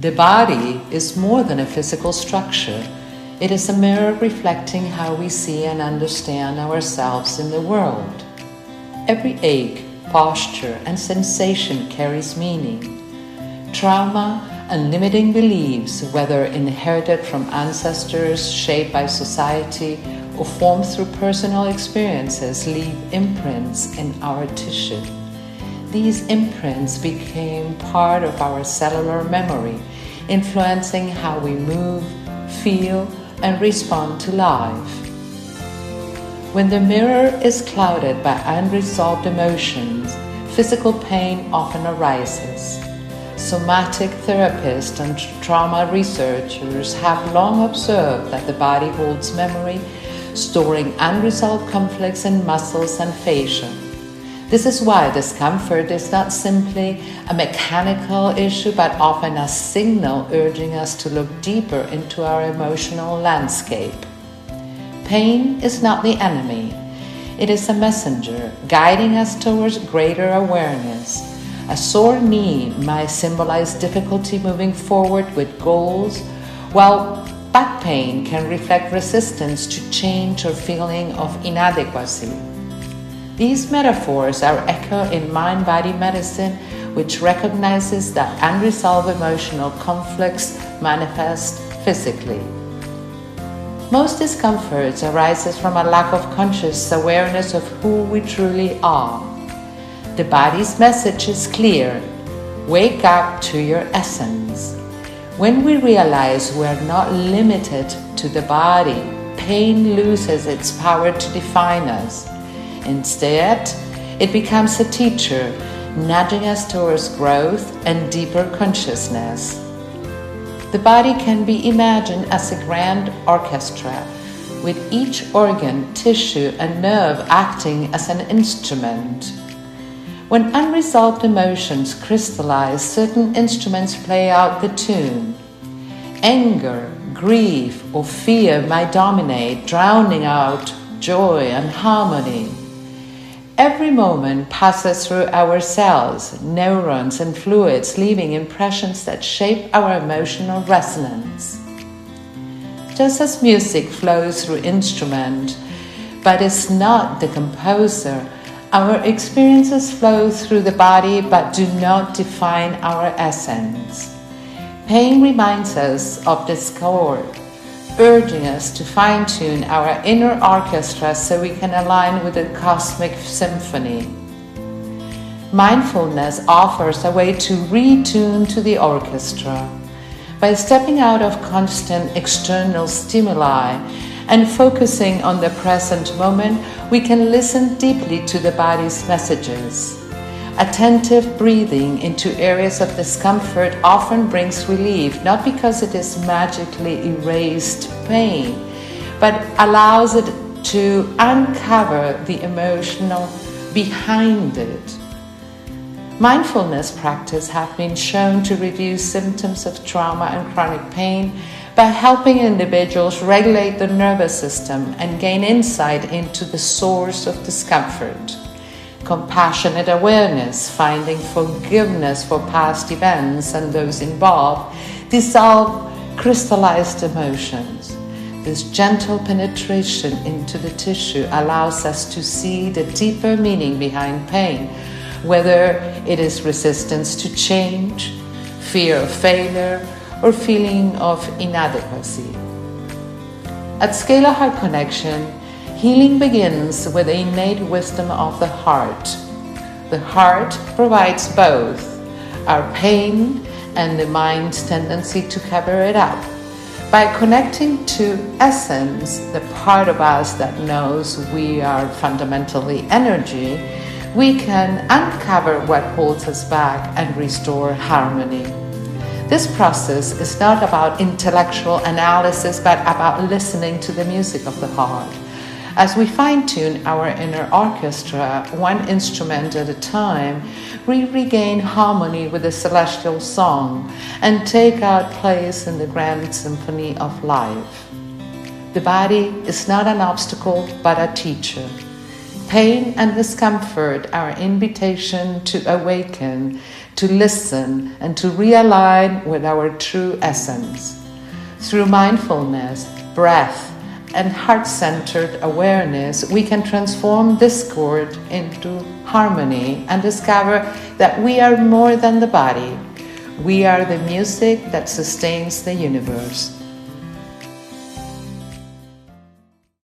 The body is more than a physical structure. It is a mirror reflecting how we see and understand ourselves in the world. Every ache, posture, and sensation carries meaning. Trauma and limiting beliefs, whether inherited from ancestors, shaped by society, or formed through personal experiences, leave imprints in our tissue. These imprints became part of our cellular memory, influencing how we move, feel, and respond to life. When the mirror is clouded by unresolved emotions, physical pain often arises. Somatic therapists and trauma researchers have long observed that the body holds memory, storing unresolved conflicts in muscles and fascia. This is why discomfort is not simply a mechanical issue, but often a signal urging us to look deeper into our emotional landscape. Pain is not the enemy. It is a messenger guiding us towards greater awareness. A sore knee might symbolize difficulty moving forward with goals, while back pain can reflect resistance to change or feeling of inadequacy. These metaphors are echoed in mind-body medicine, which recognizes that unresolved emotional conflicts manifest physically. Most discomfort arises from a lack of conscious awareness of who we truly are. The body's message is clear: wake up to your essence. When we realize we are not limited to the body, pain loses its power to define us. Instead, it becomes a teacher, nudging us towards growth and deeper consciousness. The body can be imagined as a grand orchestra, with each organ, tissue, and nerve acting as an instrument. When unresolved emotions crystallize, certain instruments play out the tune. Anger, grief, or fear might dominate, drowning out joy and harmony. Every moment passes through our cells, neurons, and fluids, leaving impressions that shape our emotional resonance. Just as music flows through instrument, but is not the composer, our experiences flow through the body but do not define our essence. Pain reminds us of this chord, urging us to fine-tune our inner orchestra so we can align with the cosmic symphony. Mindfulness offers a way to retune to the orchestra. By stepping out of constant external stimuli and focusing on the present moment, we can listen deeply to the body's messages. Attentive breathing into areas of discomfort often brings relief, not because it is magically erased pain, but allows it to uncover the emotional behind it. Mindfulness practice have been shown to reduce symptoms of trauma and chronic pain by helping individuals regulate the nervous system and gain insight into the source of discomfort. Compassionate awareness, finding forgiveness for past events and those involved, dissolve crystallized emotions. This gentle penetration into the tissue allows us to see the deeper meaning behind pain, whether it is resistance to change, fear of failure, or feeling of inadequacy. At Scalar Heart Connection, healing begins with the innate wisdom of the heart. The heart provides both our pain and the mind's tendency to cover it up. By connecting to essence, the part of us that knows we are fundamentally energy, we can uncover what holds us back and restore harmony. This process is not about intellectual analysis, but about listening to the music of the heart. As we fine-tune our inner orchestra, one instrument at a time, we regain harmony with the celestial song and take our place in the grand symphony of life. The body is not an obstacle, but a teacher. Pain and discomfort are an invitation to awaken, to listen and to realign with our true essence. Through mindfulness, breath, and heart-centered awareness, we can transform discord into harmony and discover that we are more than the body. We are the music that sustains the universe.